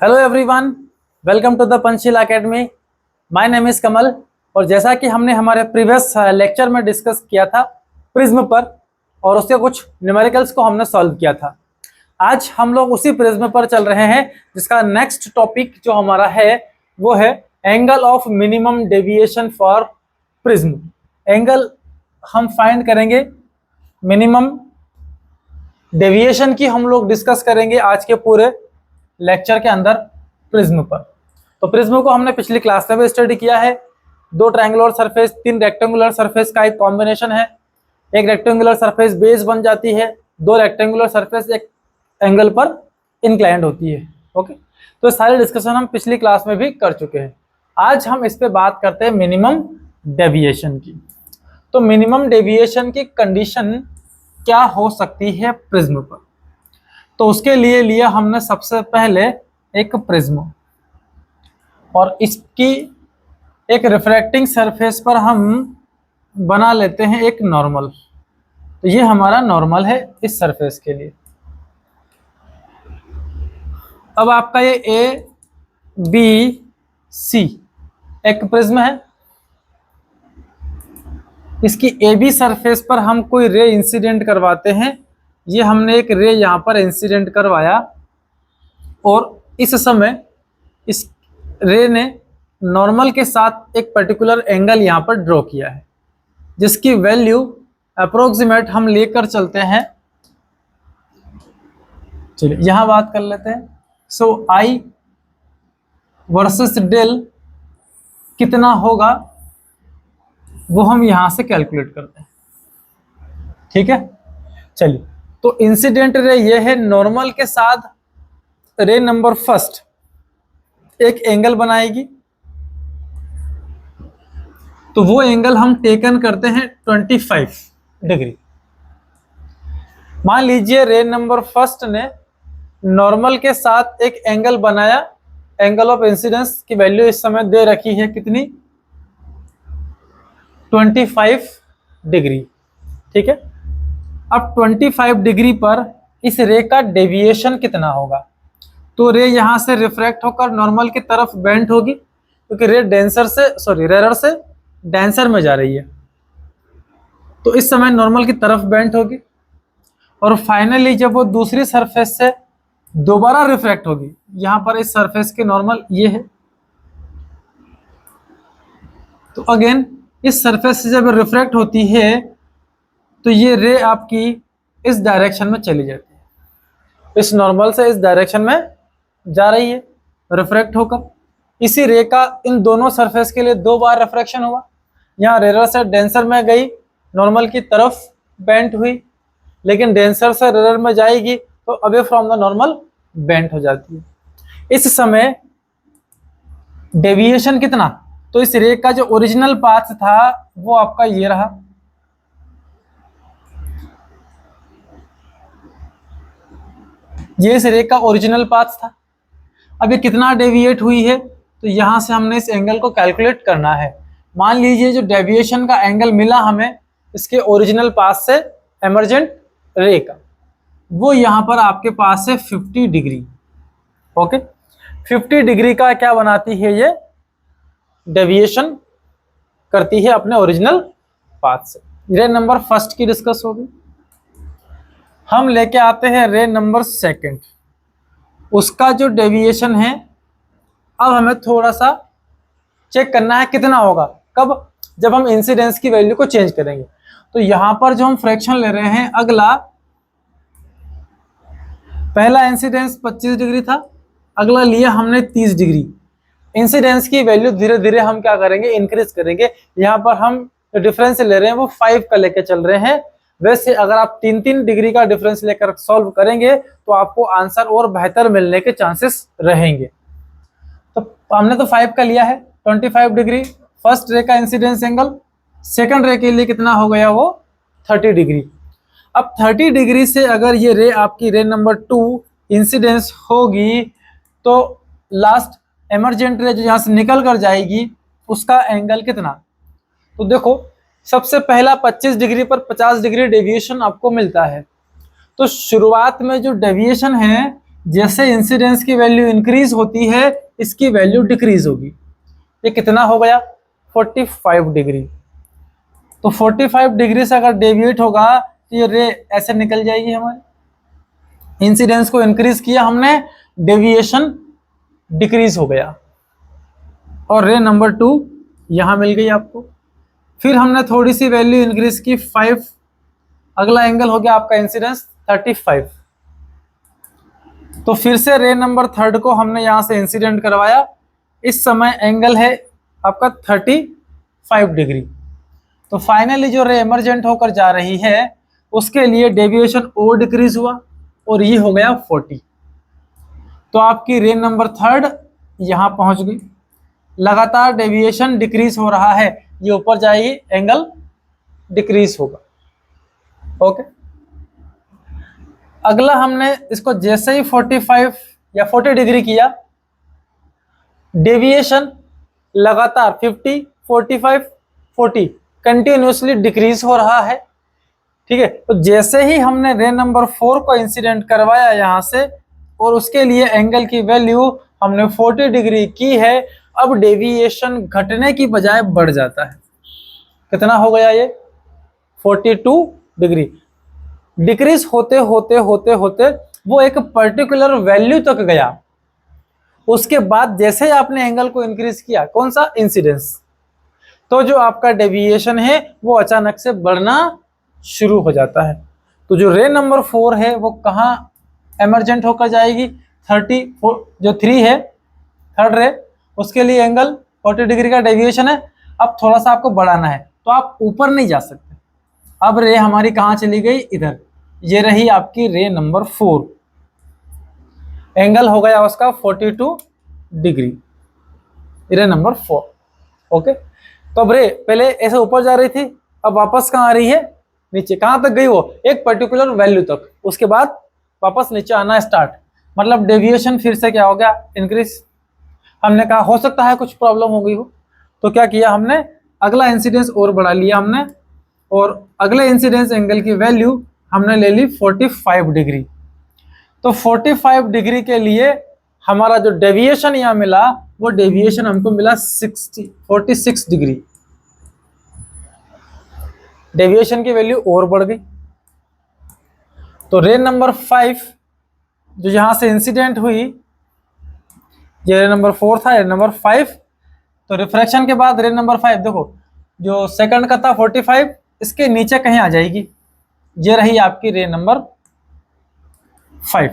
Hello everyone, welcome to the Panchsheel academy. My name is Kamal. और जैसा कि हमने हमारे प्रीवियस लेक्चर में डिस्कस किया था प्रिज्म पर और उसके कुछ न्यूमेरिकल्स को हमने सॉल्व किया था, आज हम लोग उसी प्रिज्म पर चल रहे हैं जिसका नेक्स्ट टॉपिक जो हमारा है वो है angle of minimum deviation for prism. Angle हम फाइंड करेंगे, मिनिमम डेविएशन की हम लोग डिस्कस करेंगे आज के पूरे लेक्चर के अंदर प्रिज्म पर। तो प्रिज्म को हमने पिछली क्लास में भी स्टडी किया है। दो ट्रायंगुलर सरफेस, तीन रेक्टेंगुलर सरफेस का एक कॉम्बिनेशन है। एक रेक्टेंगुलर सरफेस बेस बन जाती है, दो रेक्टेंगुलर सरफेस एक एंगल पर इंक्लाइंड होती है। ओके, तो सारी डिस्कशन हम पिछली क्लास में भी कर चुके हैं। आज हम इस पे बात करते हैं मिनिमम डेविएशन की। तो मिनिमम डेविएशन की कंडीशन क्या हो सकती है प्रिज्म पर, तो उसके लिए लिया हमने सबसे पहले एक प्रिज्म और इसकी एक रिफ्रैक्टिंग सरफेस पर हम बना लेते हैं एक नॉर्मल। तो ये हमारा नॉर्मल है इस सरफेस के लिए। अब आपका ये ए बी सी एक प्रिज्म है, इसकी ए बी सरफेस पर हम कोई रे इंसिडेंट करवाते हैं। ये हमने एक रे यहाँ पर इंसिडेंट करवाया और इस समय इस रे ने नॉर्मल के साथ एक पर्टिकुलर एंगल यहाँ पर ड्रॉ किया है, जिसकी वैल्यू अप्रोक्सीमेट हम लेकर चलते हैं। चलिए यहाँ बात कर लेते हैं। सो आई वर्सेस डेल कितना होगा वो हम यहाँ से कैलकुलेट करते हैं। ठीक है, चलिए। तो इंसिडेंट रे ये है, नॉर्मल के साथ रे नंबर फर्स्ट एक एंगल बनाएगी, तो वो एंगल हम टेकन करते हैं 25 डिग्री। मान लीजिए रे नंबर फर्स्ट ने नॉर्मल के साथ एक एंगल बनाया, एंगल ऑफ इंसिडेंस की वैल्यू इस समय दे रखी है कितनी, 25 डिग्री। ठीक है, अब 25 डिग्री पर इस रे का डेविएशन कितना होगा। तो रे यहां से रिफ्रैक्ट होकर नॉर्मल की तरफ बेंट होगी, क्योंकि रे रेरर से डेंसर में जा रही है, तो इस समय नॉर्मल की तरफ बेंट होगी। और फाइनली जब वो दूसरी सरफेस से दोबारा रिफ्रैक्ट होगी, यहां पर इस सरफेस के नॉर्मल ये है, तो अगेन इस सरफेस से जब रिफ्रैक्ट होती है तो ये रे आपकी इस डायरेक्शन में चली जाती है, इस नॉर्मल से इस डायरेक्शन में जा रही है रिफ्रैक्ट होकर। इसी रे का इन दोनों सरफेस के लिए दो बार रिफ्रैक्शन हुआ। यहाँ रेरर से डेंसर में गई, नॉर्मल की तरफ बेंट हुई, लेकिन डेंसर से रेरर में जाएगी तो away from the normal bent हो जाती है। इस समय डेविएशन कितना, तो इस रे का जो ओरिजिनल पाथ था वो आपका ये रहा, ये इस रे का ओरिजिनल पाथ था। अब ये कितना डेविएट हुई है, तो यहां से हमने इस एंगल को कैलकुलेट करना है। मान लीजिए जो डेविएशन का एंगल मिला हमें इसके ओरिजिनल पाथ से एमर्जेंट रे का, वो यहां पर आपके पास है 50 डिग्री। ओके, 50 डिग्री का क्या बनाती है, ये डेविएशन करती है अपने ओरिजिनल पाथ से। रे नंबर फर्स्ट की डिस्कस होगी। हम लेके आते हैं रे नंबर सेकंड, उसका जो डेविएशन है अब हमें थोड़ा सा चेक करना है कितना होगा। कब, जब हम इंसिडेंस की वैल्यू को चेंज करेंगे। तो यहां पर जो हम फ्रैक्शन ले रहे हैं, अगला पहला इंसिडेंस 25 डिग्री था, अगला लिया हमने 30 डिग्री। इंसिडेंस की वैल्यू धीरे धीरे हम क्या करेंगे, इंक्रीज करेंगे। यहाँ पर हम जो डिफरेंस ले रहे हैं वो 5 का लेके चल रहे हैं। वैसे अगर आप 3-3 डिग्री का डिफरेंस लेकर सॉल्व करेंगे तो आपको आंसर और बेहतर मिलने के चांसेस रहेंगे। तो हमने तो 5 का लिया है, 25 डिग्री फर्स्ट रे का इंसिडेंस एंगल। सेकंड रे के लिए कितना हो गया, वो 30 डिग्री। अब 30 डिग्री से अगर ये रे आपकी रे नंबर 2 इंसिडेंस होगी, तो लास्ट एमर्जेंट रे जो यहाँ से निकल कर जाएगी उसका एंगल कितना। तो देखो सबसे पहला 25 डिग्री पर 50 डिग्री डेविएशन आपको मिलता है। तो शुरुआत में जो डेविएशन है जैसे इंसिडेंस की वैल्यू इंक्रीज होती है इसकी वैल्यू डिक्रीज होगी। ये कितना हो गया 45 डिग्री। तो 45 डिग्री से अगर डेविएट होगा तो ये रे ऐसे निकल जाएगी हमारी। इंसिडेंस को इंक्रीज किया हमने, डेविएशन डिक्रीज हो गया और रे नंबर 2 यहां मिल गई आपको। फिर हमने थोड़ी सी वैल्यू इंक्रीज की 5, अगला एंगल हो गया आपका इंसिडेंस 35। तो फिर से रे नंबर 3 को हमने यहां से इंसिडेंट करवाया, इस समय एंगल है आपका 35 डिग्री। तो फाइनली जो रे इमर्जेंट होकर जा रही है उसके लिए डेविएशन और डिक्रीज हुआ और ये हो गया 40। तो आपकी रे नंबर 3 यहां पहुंच गई, लगातार डेविएशन डिक्रीज हो रहा है, ये ऊपर जाएगी एंगल डिक्रीज होगा। ओके, अगला हमने इसको जैसे ही 45 या 40 डिग्री किया, डेविएशन लगातार 50, 45, 40 कंटिन्यूसली डिक्रीज हो रहा है। ठीक है, तो जैसे ही हमने रे नंबर 4 को इंसिडेंट करवाया यहां से और उसके लिए एंगल की वैल्यू हमने 40 डिग्री की है, अब डेविएशन घटने की बजाय बढ़ जाता है। कितना हो गया ये 42 डिग्री। डिक्रीज होते होते होते होते वो एक पर्टिकुलर वैल्यू तक गया, उसके बाद जैसे आपने एंगल को इंक्रीज किया, कौन सा इंसिडेंस, तो जो आपका डेविएशन है वो अचानक से बढ़ना शुरू हो जाता है। तो जो रे नंबर 4 है वो कहाँ एमरजेंट होकर जाएगी, 34 जो 3 है थर्ड रे, उसके लिए एंगल 40 डिग्री का डेविएशन है। अब थोड़ा सा आपको बढ़ाना है तो आप ऊपर नहीं जा सकते। अब रे हमारी कहाँ चली गई, इधर, ये रही आपकी रे नंबर 4, एंगल हो गया उसका 42 डिग्री, रे नंबर 4। ओके, तो अब रे पहले ऐसे ऊपर जा रही थी, अब वापस कहाँ आ रही है, नीचे। कहाँ तक गई वो, एक पर्टिकुलर वैल्यू तक, उसके बाद वापस नीचे आना स्टार्ट, मतलब डेविएशन फिर से क्या हो गया, इंक्रीज। हमने कहा हो सकता है कुछ प्रॉब्लम हो गई हो, तो क्या किया हमने, अगला इंसिडेंस और बढ़ा लिया हमने, और अगले इंसिडेंस एंगल की वैल्यू हमने ले ली 45 डिग्री। तो 45 डिग्री के लिए हमारा जो डेविएशन यहां मिला वो डेविएशन हमको मिला 46 डिग्री। डेविएशन की वैल्यू और बढ़ गई। तो रे नंबर 5 जो यहां से इंसिडेंट हुई, ये रे नंबर 4 था, रे नंबर 5, तो रिफ्रैक्शन के बाद रे नंबर 5 देखो जो सेकंड का था 45, इसके नीचे कहीं आ जाएगी, ये रही आपकी रे नंबर 5।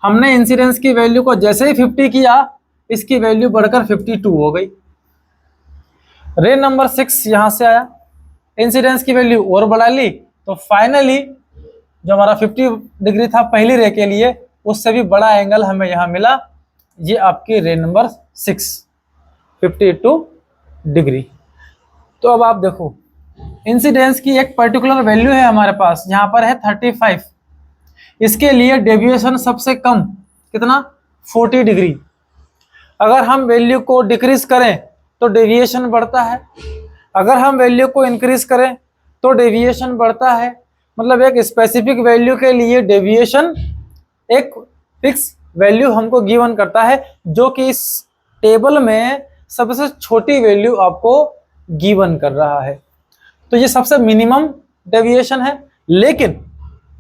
हमने इंसिडेंस की वैल्यू को जैसे ही 50 किया, इसकी वैल्यू बढ़कर 52 हो गई। रे नंबर 6 यहां से आया, इंसिडेंस की वैल्यू और बढ़ा ली, तो फाइनली जो हमारा 50 डिग्री था पहली रे के लिए, उससे भी बड़ा एंगल हमें यहां मिला, ये आपकी रे नंबर 6 52 डिग्री। तो अब आप देखो इंसिडेंस की एक पर्टिकुलर वैल्यू है हमारे पास, यहां पर है 35, इसके लिए डेविएशन सबसे कम कितना 40 डिग्री। अगर हम वैल्यू को डिक्रीज करें तो डेविएशन बढ़ता है, अगर हम वैल्यू को इंक्रीज करें तो डेविएशन बढ़ता है। मतलब एक स्पेसिफिक वैल्यू के लिए डेविएशन एक फिक्स वैल्यू हमको गिवन करता है, जो कि इस टेबल में सबसे छोटी वैल्यू आपको गिवन कर रहा है। तो ये सबसे मिनिमम डेविएशन है, लेकिन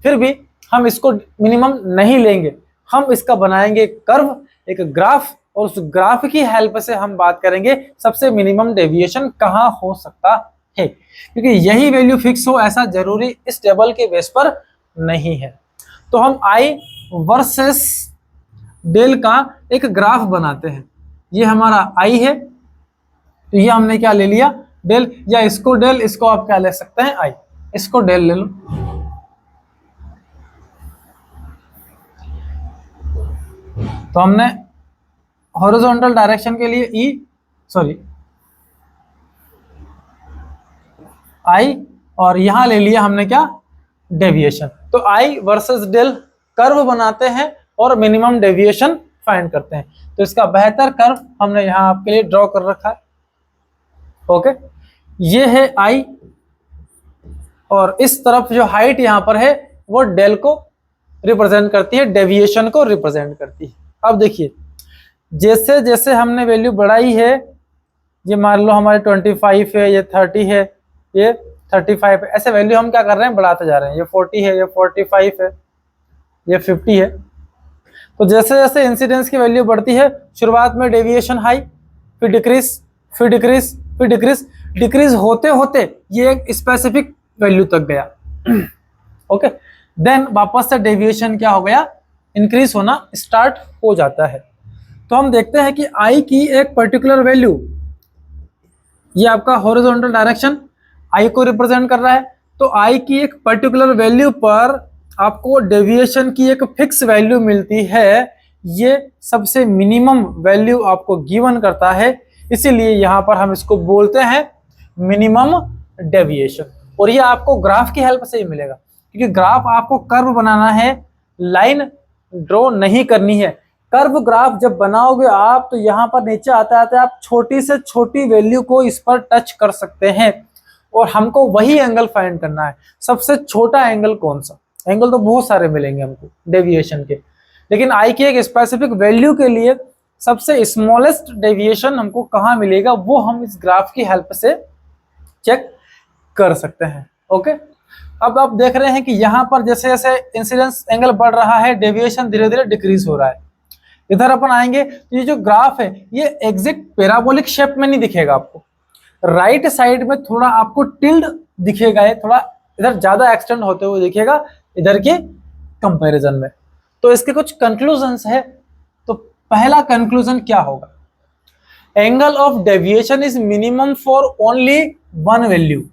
फिर भी हम इसको मिनिमम नहीं लेंगे, हम इसका बनाएंगे कर्व, एक ग्राफ, और उस ग्राफ की हेल्प से हम बात करेंगे सबसे मिनिमम डेविएशन कहाँ हो सकता है, क्योंकि यही वैल्यू फिक्स हो ऐसा जरूरी इस टेबल के बेस पर नहीं है। तो हम आई वर्सेस डेल का एक ग्राफ बनाते हैं। ये हमारा आई है, तो ये हमने क्या ले लिया, डेल, या इसको डेल, इसको आप क्या ले सकते हैं आई, इसको डेल ले लो। तो हमने हॉरिजॉन्टल डायरेक्शन के लिए आई, और यहां ले लिया हमने क्या, डेविएशन। तो आई वर्सेस डेल कर्व बनाते हैं और मिनिमम डेविएशन फाइंड करते हैं। तो इसका बेहतर कर्व हमने यहां आपके लिए ड्रॉ कर रखा है। ओके, ये है आई, और इस तरफ जो हाइट यहां पर है वो डेल को रिप्रेजेंट करती है, डेविएशन को रिप्रेजेंट करती है। अब देखिए जैसे जैसे हमने वैल्यू बढ़ाई है, ये मान लो हमारे 25 है, ये 30 है, ये 35 है, ऐसे वैल्यू हम क्या कर रहे हैं, बढ़ाते जा रहे हैं। ये 40 है, ये 45 है, ये 50 है। तो जैसे जैसे इंसिडेंस की वैल्यू बढ़ती है, शुरुआत में डेविएशन हाई, फिर डिक्रीज, फिर डिक्रीज, फिर डिक्रीज, डिक्रीज होते होते ये एक स्पेसिफिक वैल्यू तक गया। ओके, देन वापस से डेविएशन क्या हो गया, इंक्रीज होना स्टार्ट हो जाता है। तो हम देखते हैं कि आई की एक पर्टिकुलर वैल्यू, ये आपका हॉरिजॉन्टल डायरेक्शन आई को रिप्रेजेंट कर रहा है। तो आई की एक पर्टिकुलर वैल्यू पर आपको डेविएशन की एक फिक्स वैल्यू मिलती है, ये सबसे मिनिमम वैल्यू आपको गिवन करता है, इसीलिए यहां पर हम इसको बोलते हैं मिनिमम डेविएशन। और ये आपको ग्राफ की हेल्प से ही मिलेगा, क्योंकि ग्राफ आपको कर्व बनाना है, लाइन ड्रॉ नहीं करनी है। कर्व ग्राफ जब बनाओगे आप, तो यहाँ पर नीचे आते आते आप छोटी से छोटी वैल्यू को इस पर टच कर सकते हैं, और हमको वही एंगल फाइंड करना है। सबसे छोटा एंगल कौन सा, एंगल तो बहुत सारे मिलेंगे हमको डेविएशन के, लेकिन आई की एक स्पेसिफिक वैल्यू के लिए सबसे स्मॉलेस्ट डेविएशन हमको कहाँ मिलेगा, वो हम इस ग्राफ की हेल्प से चेक कर सकते हैं। ओके, अब आप देख रहे हैं कि यहाँ पर जैसे जैसे इंसिडेंस एंगल बढ़ रहा है, डेविएशन धीरे धीरे डिक्रीज हो रहा है। इधर अपन आएंगे तो ये जो ग्राफ है ये एग्जैक्ट पैराबोलिक शेप में नहीं दिखेगा आपको, राइट साइड में थोड़ा आपको टिल्ड दिखेगा, ये थोड़ा इधर ज्यादा एक्सटेंड होते हुए दिखेगा इधर के कंपैरिजन में। तो इसके कुछ कंक्लूजन्स है। तो पहला कंक्लूजन क्या होगा, angle of deviation is minimum for only one value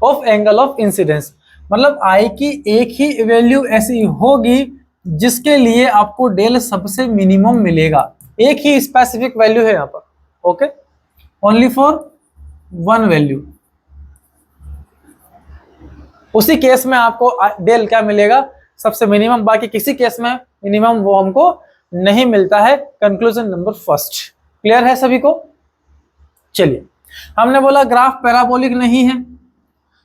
of angle of incidence. मतलब आई की एक ही वैल्यू ऐसी होगी जिसके लिए आपको डेल सबसे मिनिमम मिलेगा, एक ही स्पेसिफिक वैल्यू है यहाँ पर। Okay, only for one value. उसी केस में आपको डेल क्या मिलेगा, सबसे मिनिमम, बाकी किसी केस में मिनिमम वो हमको नहीं मिलता है। कंक्लूजन नंबर फर्स्ट क्लियर है सभी को। चलिए, हमने बोला ग्राफ पैराबोलिक नहीं है,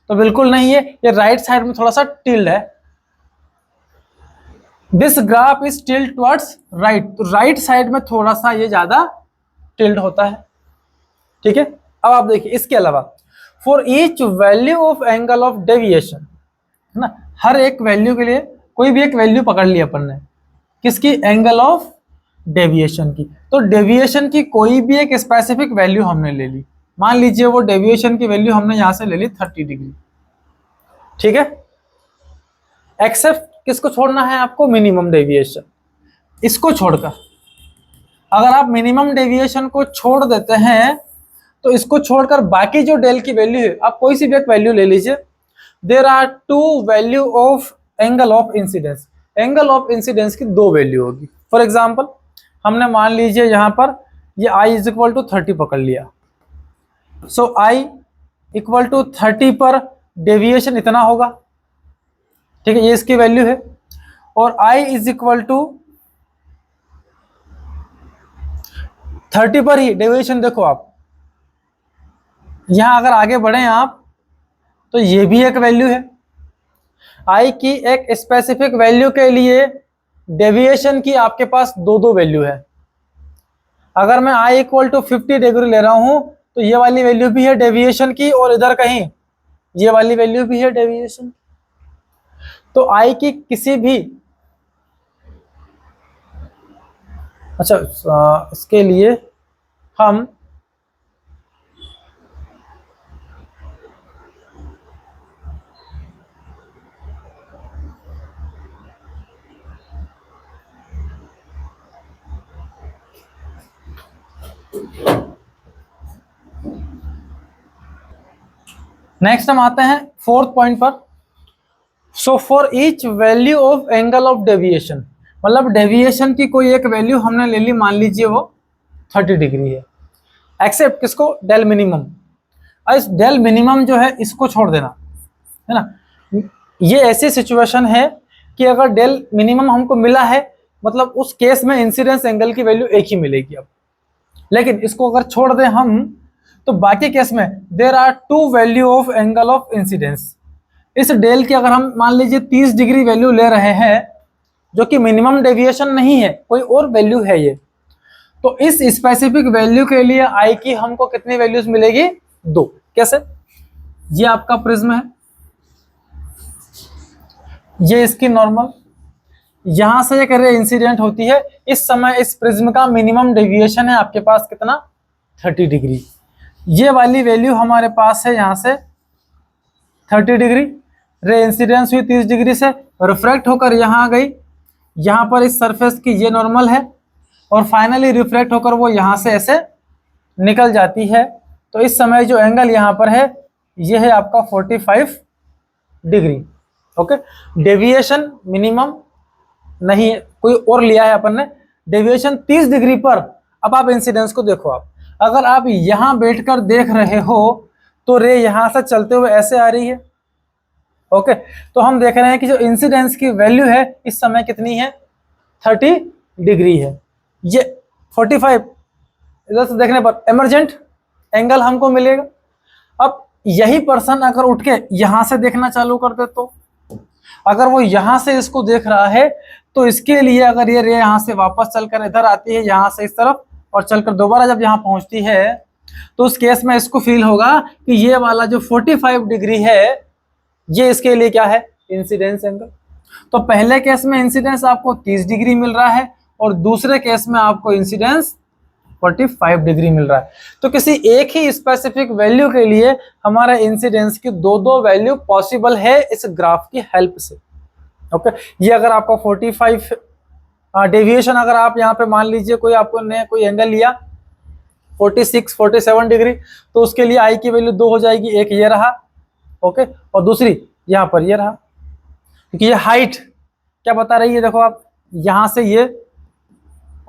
तो बिल्कुल नहीं है, ये राइट साइड में थोड़ा सा टिल्ड है। This graph is tilde towards right, तो राइट साइड में थोड़ा सा ये ज्यादा टिल्ड होता है। ठीक है, अब आप देखिए इसके अलावा for each value of angle of deviation, है ना, हर एक वैल्यू के लिए कोई भी एक वैल्यू पकड़ ली अपन ने, किसकी, एंगल ऑफ डेविएशन की। तो डेविएशन की कोई भी एक स्पेसिफिक वैल्यू हमने ले ली, मान लीजिए वो डेविएशन की वैल्यू हमने यहां से ले ली 30 डिग्री। ठीक है, एक्सेप्ट किसको छोड़ना है आपको, मिनिमम डेविएशन। इसको छोड़कर अगर आप मिनिमम डेविएशन को छोड़ देते हैं, तो इसको छोड़कर बाकी जो डेल की वैल्यू है, आप कोई सी भी एक वैल्यू ले लीजिए। There are two value of angle of incidence, angle of incidence की दो वैल्यू होगी। फॉर एग्जाम्पल हमने मान लीजिए यहाँ पर ये i इज इक्वल टू 30 पकड़ लिया, सो i इक्वल टू 30 पर डेविएशन इतना होगा। ठीक है, ये इसकी वैल्यू है, और i इज इक्वल टू 30 पर ही डेविएशन देखो आप, यहां अगर आगे बढ़े आप तो ये भी एक वैल्यू है। i की एक स्पेसिफिक वैल्यू के लिए डेविएशन की आपके पास दो दो वैल्यू है। अगर मैं i इक्वल टू 50 डिग्री ले रहा हूं, तो ये वाली वैल्यू भी है डेविएशन की, और इधर कहीं ये वाली वैल्यू भी है डेविएशन। तो i की किसी भी, अच्छा इसके लिए हम नेक्स्ट हम आते हैं फोर्थ पॉइंट पर। So for each value of angle of deviation, मतलब डेविएशन की कोई एक वैल्यू हमने ले ली, मान लीजिए वो 30 डिग्री है, एक्सेप्ट किसको, डेल मिनिमम। इस डेल मिनिमम जो है इसको छोड़ देना, है ना। ये ऐसी सिचुएशन है कि अगर डेल मिनिमम हमको मिला है, मतलब उस केस में इंसिडेंस एंगल की वैल्यू एक ही मिलेगी अब। लेकिन इसको अगर छोड़ दें हम, तो बाकी केस में there are two value of angle of incidence. इस डेल की अगर हम मान लीजिए 30 डिग्री वैल्यू ले रहे हैं, जो कि मिनिमम डेविएशन नहीं है, कोई और वैल्यू है ये, तो इस स्पेसिफिक वैल्यू के लिए आई की हमको कितनी वैल्यूज मिलेगी? 2। कैसे? ये आपका प्रिज्म है, ये इसकी नॉर्मल, यहां से एक रे इंसिडेंट होती है, इस समय इस प्रिज्म का मिनिमम डेविएशन है आपके पास कितना? 30 डिग्री। ये वाली वैल्यू हमारे पास है यहां से 30 डिग्री, रे इंसिडेंस हुई 30 डिग्री से, रिफ्रैक्ट होकर यहां आ गई, यहां पर इस सरफेस की ये नॉर्मल है, और फाइनली रिफ्रैक्ट होकर वो यहां से ऐसे निकल जाती है। तो इस समय जो एंगल यहां पर है ये है आपका 45 डिग्री। ओके, डेविएशन मिनिमम नहीं है, कोई और लिया है अपन ने, डेविएशन 30 डिग्री पर। अब आप इंसिडेंस को देखो, आप अगर आप यहां बैठकर देख रहे हो तो रे यहां से चलते हुए ऐसे आ रही है। ओके, तो हम देख रहे हैं कि जो इंसिडेंस की वैल्यू है इस समय कितनी है? 30 डिग्री है। ये 45 इधर से देखने पर एमर्जेंट एंगल हमको मिलेगा। अब यही पर्सन अगर उठ के यहां से देखना चालू कर दे, तो अगर वो यहां से इसको देख रहा है तो इसके लिए अगर ये रे यहां से वापस चलकर इधर आती है, यहां से इस तरफ, और चलकर दोबारा जब यहां पहुंचती है, तो उस केस में इसको फील होगा कि ये वाला जो 45 डिग्री है ये इसके लिए क्या है? Incidence angle. तो पहले केस में इंसिडेंस आपको 30 डिग्री मिल रहा है और दूसरे केस में आपको इंसिडेंस 45 डिग्री मिल रहा है। तो किसी एक ही स्पेसिफिक वैल्यू के लिए हमारा इंसिडेंस की दो वैल्यू पॉसिबल है इस ग्राफ की हेल्प से। ओके, ये अगर आपका 45 डेविएशन अगर आप यहाँ पे मान लीजिए कोई आपको ने कोई एंगल लिया 46 47 डिग्री, तो उसके लिए आई की वैल्यू 2 हो जाएगी। एक ये रहा, ओके, और दूसरी यहाँ पर ये रहा, क्योंकि ये हाइट क्या बता रही है? देखो आप यहां से ये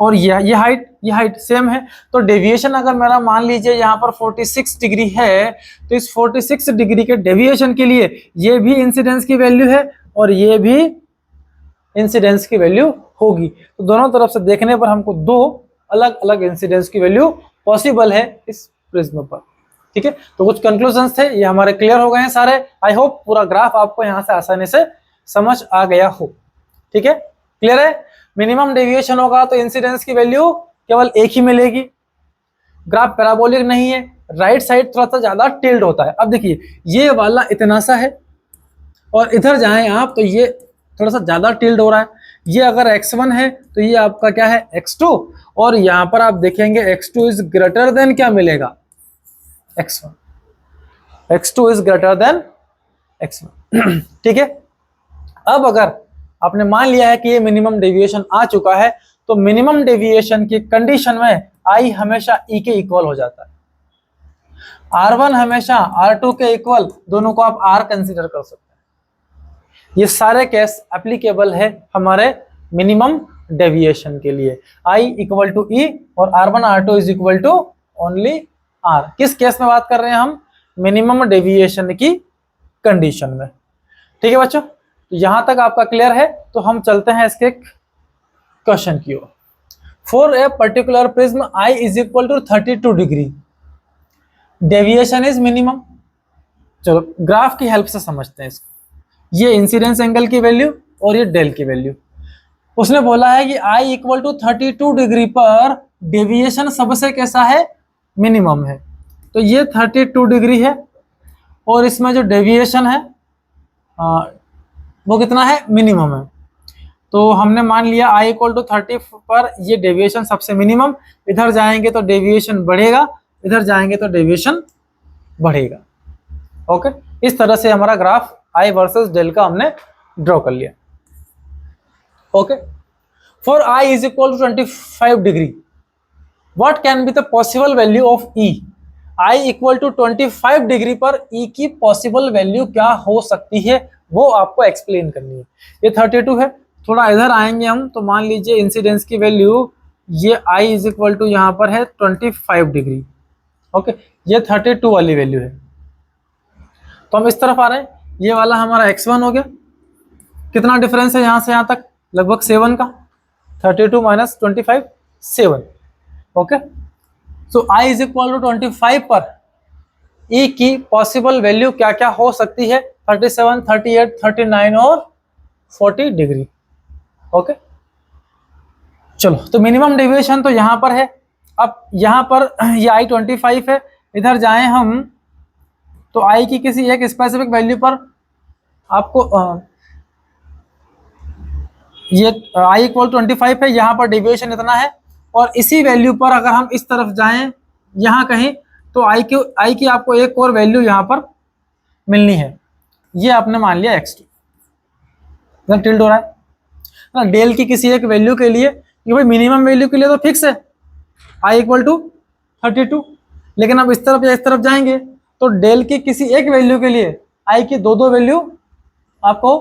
और ये हाइट सेम है। तो डेविएशन अगर मेरा मान लीजिए यहाँ पर 46 डिग्री है, तो इस 46 डिग्री के डेविएशन के लिए ये भी इंसिडेंस की वैल्यू है और ये भी इंसिडेंस की वैल्यू होगी। तो दोनों तरफ से देखने पर हमको 2 अलग अलग इंसिडेंस की वैल्यू पॉसिबल है इस प्रिज्म पर। ठीक है, तो कुछ कंक्लूजन्स थे, ये हमारे क्लियर हो गए हैं सारे। आई होप पूरा ग्राफ आपको यहाँ से आसानी से समझ आ गया हो। ठीक है, क्लियर है? मिनिमम डेविएशन होगा तो इंसिडेंस की वैल्यू केवल एक ही मिलेगी। ग्राफ पैराबोलिक नहीं है, राइट साइड थोड़ा सा ज्यादा टिल्ड होता है। अब देखिए ये वाला इतना सा है और इधर जाएं आप तो ये थोड़ा सा ज्यादा टिल्ड हो रहा है। ये अगर x1 है तो ये आपका क्या है? x2, और यहां पर आप देखेंगे x2 इज ग्रेटर देन क्या मिलेगा? x1, x2 is greater than x1। ठीक है, अब अगर आपने मान लिया है कि ये मिनिमम डेविएशन आ चुका है, तो मिनिमम डेविएशन की कंडीशन में आई हमेशा ई के इक्वल हो जाता है। R1 हमेशा R2 के इक्वल, दोनों को आप R कंसीडर कर सकते हैं। ये सारे केस एप्लीकेबल है हमारे मिनिमम डेविएशन के लिए। I इक्वल टू ई और R1 R2 is equal to only R। किस केस में बात कर रहे हैं हम? मिनिमम डेविएशन की कंडीशन में। ठीक है बच्चों, तो यहां तक आपका क्लियर है। तो हम चलते हैं इसके क्वेश्चन की ओर। For a particular prism I is equal to 32 degree, deviation is minimum. चलो ग्राफ की हेल्प से समझते हैं इसको। ये इंसिडेंस एंगल की वैल्यू और ये डेल की वैल्यू। उसने बोला है कि I इक्वल टू 32 डिग्री पर डेविएशन सबसे कैसा है? मिनिमम है। तो ये 32 डिग्री है और इसमें जो डेविएशन है वो कितना है? मिनिमम है। तो हमने मान लिया I इक्वल टू 30 पर ये डेविएशन सबसे मिनिमम। इधर जाएंगे तो डेविएशन बढ़ेगा, इधर जाएंगे तो डेविएशन बढ़ेगा। ओके, इस तरह से हमारा ग्राफ I वर्सेस डेल का हमने ड्रॉ कर लिया। Okay, for I is equal to 25 degree, what can be the possible value of E? I equal to 25 degree पर E की पॉसिबल वैल्यू क्या हो सकती है, वो आपको एक्सप्लेन करनी है। ये 32 है, थोड़ा इधर आएंगे हम तो मान लीजिए इंसिडेंस की वैल्यू ये I इज इक्वल टू यहाँ पर है 25 डिग्री। ओके, ये 32 वाली वैल्यू है। तो हम इस तरफ आ रहे हैं, ये वाला हमारा x1 हो गया। कितना डिफरेंस है यहाँ से यहाँ तक? लगभग 7 का। 32 minus 25 7। Okay, so I is equal to 25 पर E की पॉसिबल वैल्यू क्या क्या हो सकती है 37, 38, 39 और 40 डिग्री। ओके, चलो, तो मिनिमम डेविएशन तो यहां पर है। अब यहां पर ये I-25 है, इधर जाएं हम तो I की किसी एक स्पेसिफिक वैल्यू पर आपको ये I इक्वल 25 है, यहाँ पर डेविएशन इतना है, और इसी वैल्यू पर अगर हम इस तरफ जाएं यहाँ कहीं तो I की आपको एक और वैल्यू यहाँ पर मिलनी है। ये आपने मान लिया x2, टिल्ड हो रहा है ना, डेल की किसी एक वैल्यू के लिए, कि भाई मिनिमम वैल्यू के लिए तो फिक्स है I इक्वल टू 32, लेकिन अब इस तरफ या इस तरफ जाएंगे तो डेल की किसी एक वैल्यू के लिए I की दो वैल्यू आपको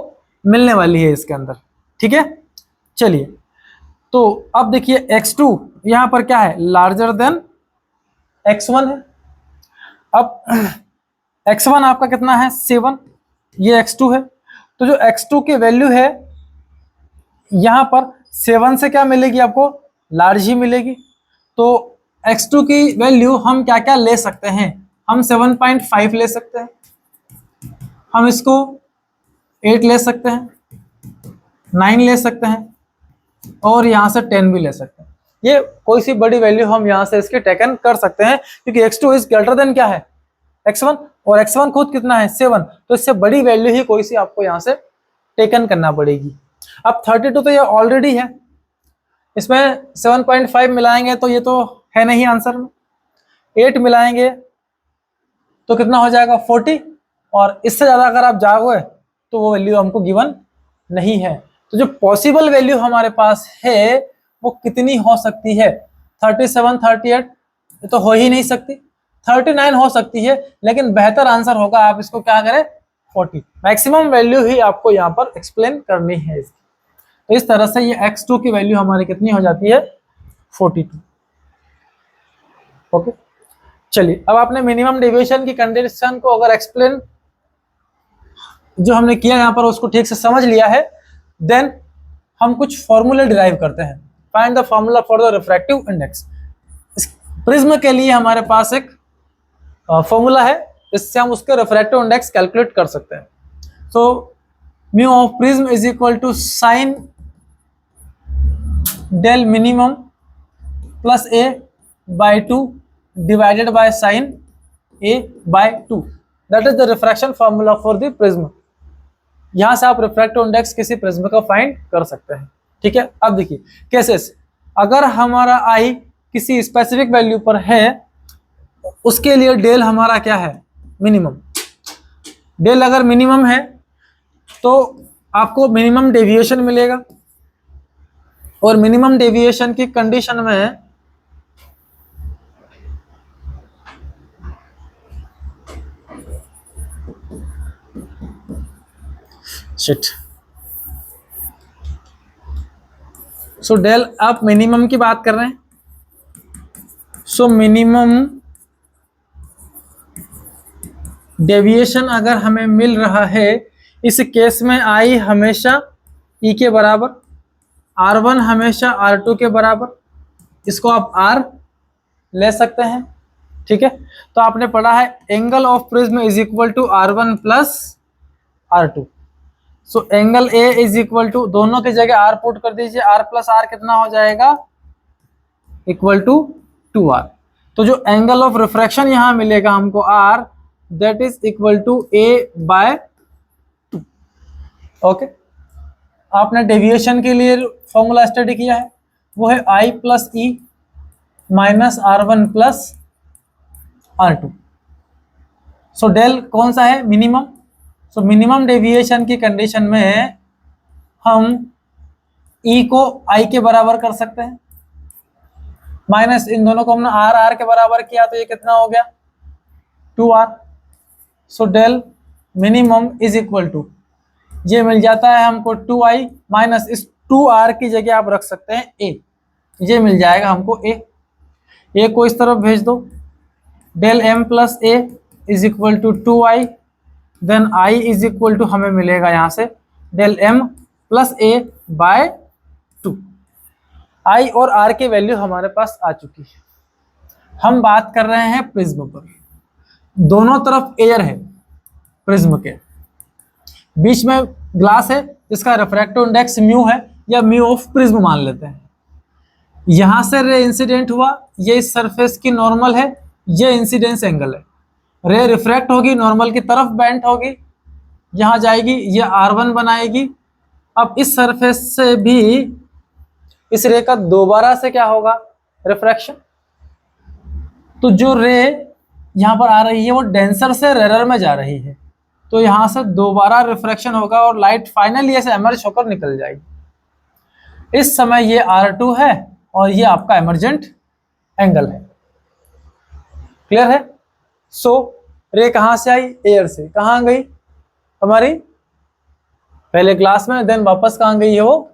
मिलने वाली है इसके अंदर। ठीक है, चलिए, तो अब देखिए x2 यहां पर क्या है, लार्जर देन x1 है। अब x1 आपका कितना है, 7, ये x2 है, तो जो x2 की वैल्यू है यहां पर 7 से क्या मिलेगी आपको, लार्ज ही मिलेगी। तो x2 की वैल्यू हम क्या क्या ले सकते हैं, हम 7.5 ले सकते हैं, हम इसको 8 ले सकते हैं, 9 ले सकते हैं, और यहाँ से 10 भी ले सकते हैं। ये कोई सी बड़ी वैल्यू हम यहाँ से इसके टेकन कर सकते हैं, क्योंकि x2 इज ग्रेटर देन क्या है, x1, और x1 खुद कितना है, 7, तो इससे बड़ी वैल्यू ही कोई सी आपको यहाँ से टेकन करना पड़ेगी। अब 32 तो ये ऑलरेडी है, इसमें 7.5 मिलाएंगे तो ये तो है नहीं आंसर में, 8 मिलाएंगे तो कितना हो जाएगा, 40, और इससे ज़्यादा अगर आप जाओगे तो वो वैल्यू हमको गिवन नहीं है। तो जो पॉसिबल वैल्यू हमारे पास है वो कितनी हो सकती है, 37, 38 तो हो ही नहीं सकती, 39 हो सकती है, लेकिन बेहतर आंसर होगा आप इसको क्या करें, 40। मैक्सिमम वैल्यू ही आपको यहाँ पर एक्सप्लेन करनी है इसकी। तो इस तरह से ये x2 की वैल्यू हमारी कितनी हो जाती है, 42। ओके, चलिए, अब आपने मिनिमम डेविएशन की कंडीशन को अगर एक्सप्लेन जो हमने किया यहाँ पर उसको ठीक से समझ लिया है, देन हम कुछ फॉर्मूले डिराइव करते हैं। Find the formula for the refractive index. Prism के लिए हमारे पास एक फॉर्मूला है, इससे हम उसके रिफ्रैक्टिव इंडेक्स कैलकुलेट कर सकते हैं। So mu of prism is equal to sine del minimum plus a by 2 divided by sine a by 2, that is the refraction formula for the prism. यहां से आप रिफ्रैक्टिव इंडेक्स किसी prism का find कर सकते हैं। ठीक है, अब देखिए केसेस, अगर हमारा I किसी स्पेसिफिक वैल्यू पर है, उसके लिए डेल हमारा क्या है, मिनिमम। डेल अगर मिनिमम है तो आपको मिनिमम डेविएशन मिलेगा, और मिनिमम डेविएशन की कंडीशन में सो डेल, आप मिनिमम की बात कर रहे हैं, सो मिनिमम डेविएशन अगर हमें मिल रहा है, इस केस में I हमेशा E के बराबर, R1 हमेशा R2 के बराबर, इसको आप R ले सकते हैं। ठीक है, तो आपने पढ़ा है angle of prism is equal to R1 plus R2। So angle A is equal to, दोनों की जगह R पुट कर दीजिए, R प्लस R कितना हो जाएगा, इक्वल टू 2R। तो जो एंगल ऑफ रिफ्रैक्शन यहां मिलेगा हमको R, that is equal to A by 2। Okay, आपने डेविएशन के लिए फॉर्मूला स्टडी किया है, वो है I plus E minus R1 plus R2। So del कौन सा है, मिनिमम। सो मिनिमम डेविएशन की कंडीशन में हम E को I के बराबर कर सकते हैं, माइनस इन दोनों को हमने R के बराबर किया तो ये कितना हो गया, 2R। So del minimum is equal to, ये मिल जाता है हमको 2I माइनस इस 2R की जगह आप रख सकते हैं A, ये मिल जाएगा हमको A को इस तरफ भेज दो, del M plus A is equal to 2I, then I is equal to हमें मिलेगा यहाँ से del M plus A by 2। I और R की वैल्यू हमारे पास आ चुकी है। हम बात कर रहे हैं प्रिज्म पर, दोनों तरफ एयर है प्रिज्म के, बीच में ग्लास है जिसका रिफ्रैक्टिव इंडेक्स म्यू है या म्यू ऑफ प्रिज्म मान लेते हैं। यहां से रे इंसिडेंट हुआ, ये इस सरफेस की नॉर्मल है, ये इंसिडेंस एंगल है। रे रिफ्रैक्ट होगी, नॉर्मल की तरफ बेंट होगी, यहां जाएगी, ये R1 बनाएगी। अब इस सरफेस से भी इस रे का दोबारा से क्या होगा, रिफ्रैक्शन। तो जो रे यहां पर आ रही है वो डेंसर से रेरर में जा रही है, तो यहां से दोबारा रिफ्रैक्शन होगा और लाइट फाइनली ऐसे एमर्ज होकर निकल जाएगी। इस समय ये R2 है और ये आपका एमर्जेंट एंगल है। क्लियर है? सो रे कहां से आई, एयर से। कहां गई हमारी, पहले ग्लास में, देन वापस कहां गई है, वो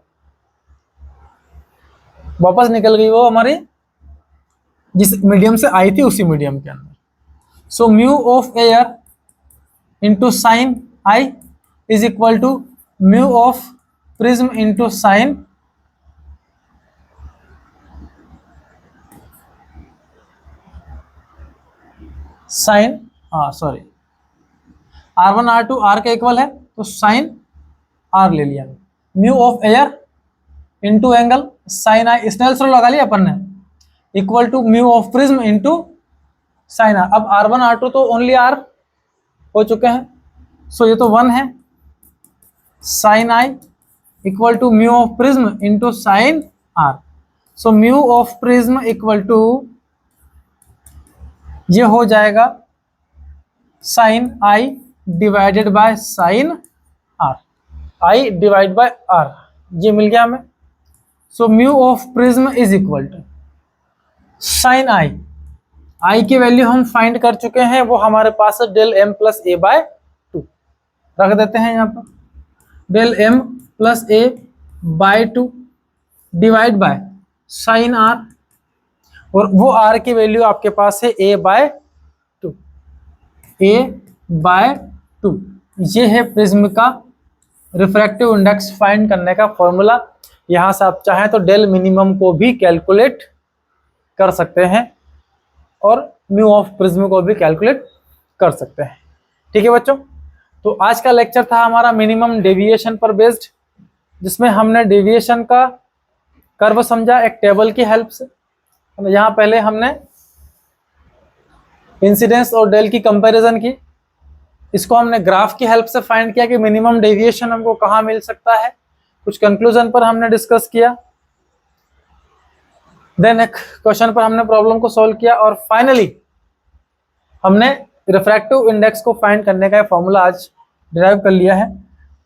वापस निकल गई वो हमारी जिस मीडियम से आई थी उसी मीडियम के अंदर। So mu of air into sine I is equal to mu of prism into sine sorry R1 R2 R के इक्वल है तो साइन R ले लिया। Mu of air into angle sine I, Snell's law लगा लिया अपन ने, equal to mu of prism into sine R. अब R1 R2 तो ओनली R हो चुके हैं, सो ये तो 1 है। Sine I equal to mu of prism into sine R. So mu of prism equal to ये हो जाएगा sine I divided by sine R, I divide by R, ये मिल गया हमें। So mu of prism is equal to sine I, I की value हम find कर चुके हैं, वो हमारे पास है del M plus A by 2, रख देते हैं यहाँ पर del M plus A by 2 divide by sine R, और वो आर की वैल्यू आपके पास है ए बाय 2, ए बाय 2। ये है प्रिज्म का रिफ्रैक्टिव इंडेक्स फाइंड करने का फॉर्मूला। यहां से आप चाहें तो डेल मिनिमम को भी कैलकुलेट कर सकते हैं और म्यू ऑफ प्रिज्म को भी कैलकुलेट कर सकते हैं। ठीक है बच्चों, तो आज का लेक्चर था हमारा मिनिमम डेविएशन पर बेस्ड, जिसमें हमने डेविएशन का कर्व समझा एक टेबल की हेल्प से। यहाँ पहले हमने इंसिडेंस और डेल की कंपैरिजन की, इसको हमने ग्राफ की हेल्प से फाइंड किया कि मिनिमम डेविएशन हमको कहाँ मिल सकता है, कुछ कंक्लूजन पर हमने डिस्कस किया, देन एक क्वेश्चन पर हमने प्रॉब्लम को सॉल्व किया, और फाइनली हमने रिफ्रैक्टिव इंडेक्स को फाइंड करने का फॉर्मूला आज डिराइव कर लिया है।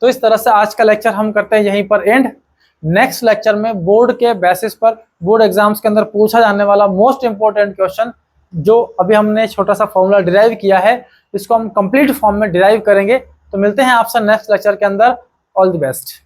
तो इस तरह से आज का लेक्चर हम करते हैं यहीं पर एंड। नेक्स्ट लेक्चर में बोर्ड के बेसिस पर, बोर्ड एग्जाम्स के अंदर पूछा जाने वाला मोस्ट इंपॉर्टेंट क्वेश्चन, जो अभी हमने छोटा सा फॉर्मूला डिराइव किया है, इसको हम कंप्लीट फॉर्म में डिराइव करेंगे। तो मिलते हैं आपसे नेक्स्ट लेक्चर के अंदर। All the best.